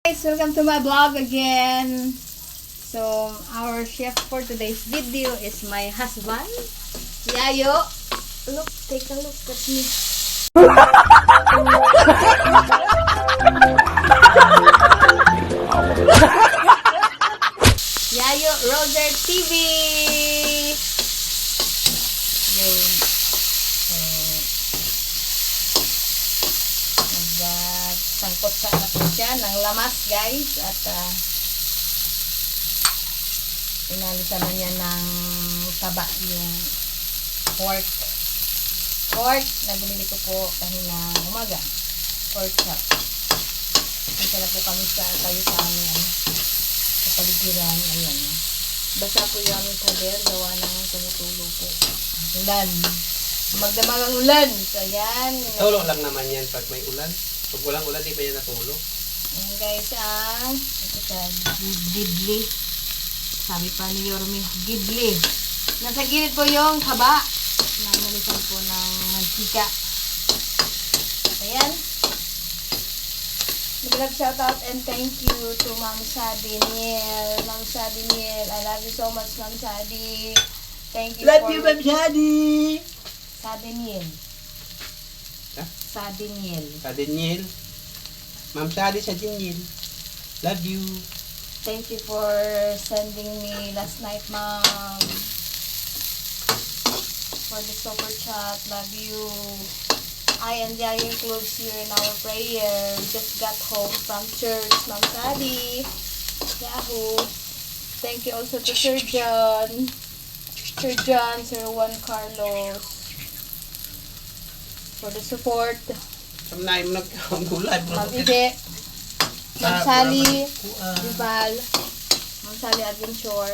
Guys, welcome to my vlog again. So, our chef for today's video is my husband, Yayo. Look, take a look at me. Yayo Roger TV. Yun. Sangkot sa natin siya ng lamas, guys. At inalisan na niya ng taba yung pork. Pork na binili ko po kahina umaga. Pork chop. Isa na po kami tayo sa amin. Sa paligiran. Ayan. Basa po yung aming kader. Gawa ng tumutulo po. Ulan. Magdamag ang ulan. So, ayan. Tulog lang naman yan pag may ulan. Pag walang ulan, di ba yan natulog? Ayan guys, ito siya, gidli. Sabi pa ni Yorme, gidli. Nasa gilid po yung haba. Nanalisan po ng mantika. Ayan. Big shoutout and thank you to Ma'am Sadi Niel. Ma'am Sadi Niel, I love you so much, Ma'am Sadi. Thank you Love you, Ma'am Sadi! Sadi Niel. Sadi Niel. Sadiniel. Ma'am Sadi Sadiniel. Love you. Thank you for sending me last night, Mom. For the super chat. Love you. I and Yaya includes you in our prayer. We just got home from church, Ma'am Sadi. Yahoo. Thank you also to Sir John. Sir John, Sir Juan Carlos. For the support. Samnay mo nagkakagulay. Ma'am Ide. Ma'am Sally. Dival. Ma'am Sally Adventure.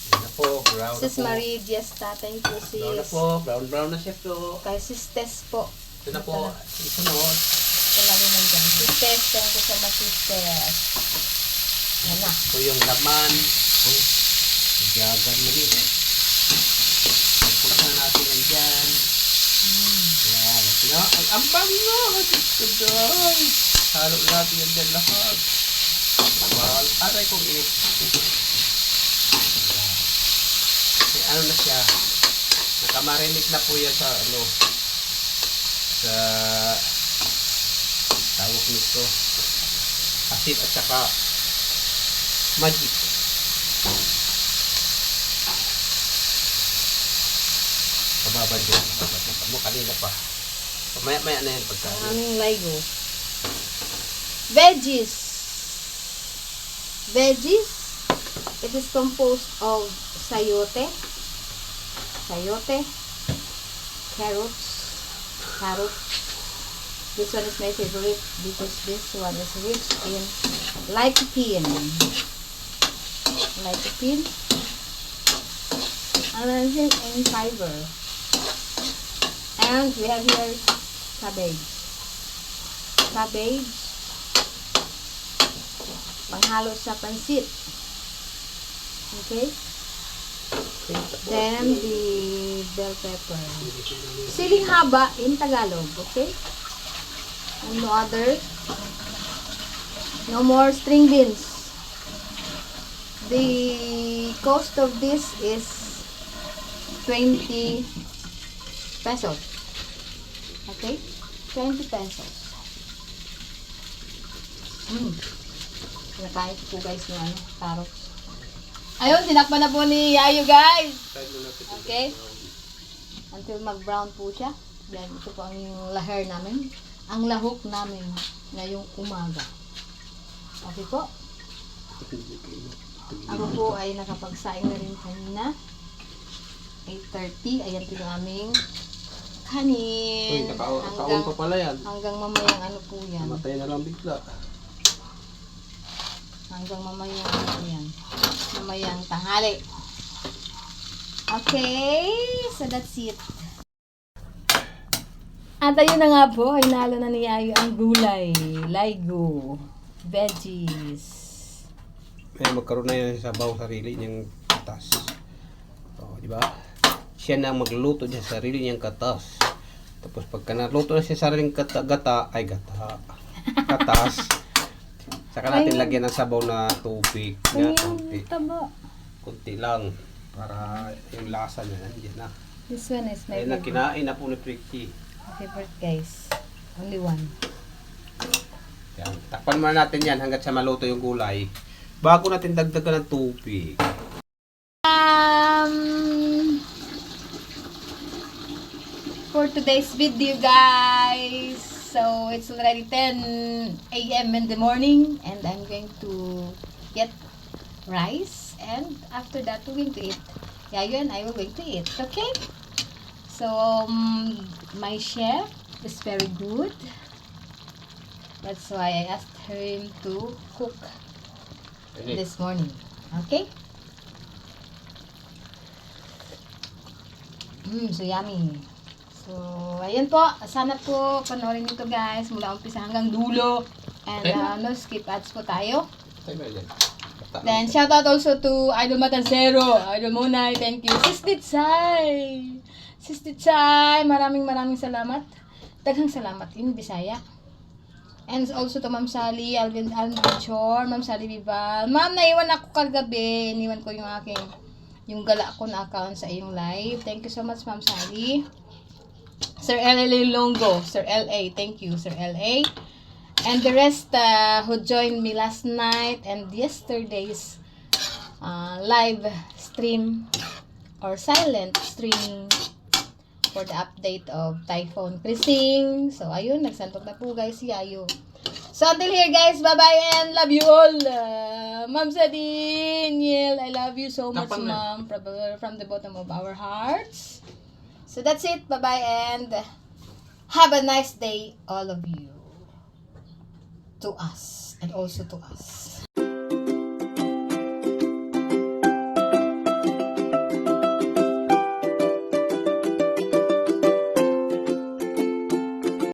Brown na po. Brown na Sis po. Marie Diesta. Thank you, sis. Brown na po. Brown na chef to. Kay Sis Tess po. Ito na po. Isunod. Ito lagi nandyan. Sis Tess. Thank you so much, Sis Tess. Yan na. Ito yung laman. Uy. Nagyagan mo rin. Punta natin yan dyan. Yan. Ay, ang bango! Dito guys! Halo natin yan dyan lahat. Well, aray kong init. Kasi ano na siya. Nakamarinig na po yan sa ano. Sa tawag nito. Asin at saka magic. Babad yun. Babad mo kanina pa. Maya na yan pagka. Aming Ligo. Veggies. Veggies. It is composed of sayote. Sayote. Carrots. This one is my favorite because this one is rich in lycopene. Lycopene. And in fiber. And we have here cabbage. Cabbage. Panghalo sa pansit. Okay? Then the bell pepper. Siling haba in Tagalog. Okay? And no other. No more string beans. The cost of this is 20 pesos. Okay? 20 pesos. Nakain po guys ng carrots. Ayun, tinakpan na po ni Yayo guys. Okay? Until mag-brown po siya. Yan, ito po ang lahar namin. Ang lahok namin ngayong umaga. Okay po? Ako po ay nakapagsaing na rin kanina. 8:30. Ayan po yung aming kanin. Uy, nakaon pa pala yan. Hanggang mamayang ano po yan. Matay na lang bigla. Hanggang mamayang ano yan. Mamayang tanghali. Okay. So that's it. At ayun na nga po. Ay nalo na ni Yayo ang gulay. Ligo. Veggies. May magkaroon na yan sa bawang sarili niyang katas. O, di ba? Siya na magluto niya sa sarili niyang katas. Tapos pagka naluto na siya sa sariling gata, ay gata. katas. Saka natin lagyan ng sabaw na tubig. Na konti. Taba. Kunti lang. Para yung lasa niya nandiyan na. This one is my Ayun na, favorite. kinain na po ni Pricky. Favorite guys. Only one. Yan. Takpan muna natin yan hanggat sa maluto yung gulay. Bago natin dagdagan ng tubig. For today's video guys, so it's already 10 a.m. in the morning and I'm going to get rice and after that we're going to eat. Yayo and I will going to eat, okay? So my chef is very good. That's why I asked him to cook this morning, okay? So yummy. So, ayan po. Sana po panoorin nito guys mula umpisa hanggang dulo. And no skip ads po tayo. Then, shout out also to Idol Matansero, Idol Monay, thank you. Sis Titsay, maraming salamat. Daghang salamat in Bisaya. And also to Ma'am Sally, Alvin Chor, Ma'am Sally Vival. Ma'am, naiwan ako kagabi. Iniwan ko yung gala ko na account sa iyong live. Thank you so much, Ma'am Sally. Sir L.A. Longo, Sir L.A. Thank you, Sir L.A. And the rest who joined me last night and yesterday's live stream or silent streaming for the update of Typhoon Krising. So, ayun, nagsantok na po guys si Yayo. So, until here guys, bye-bye and love you all. Ma'am Sadine, Yel, I love you so much, Ma'am, from the bottom of our hearts. So, that's it. Bye-bye and have a nice day, all of you. To us and also to us.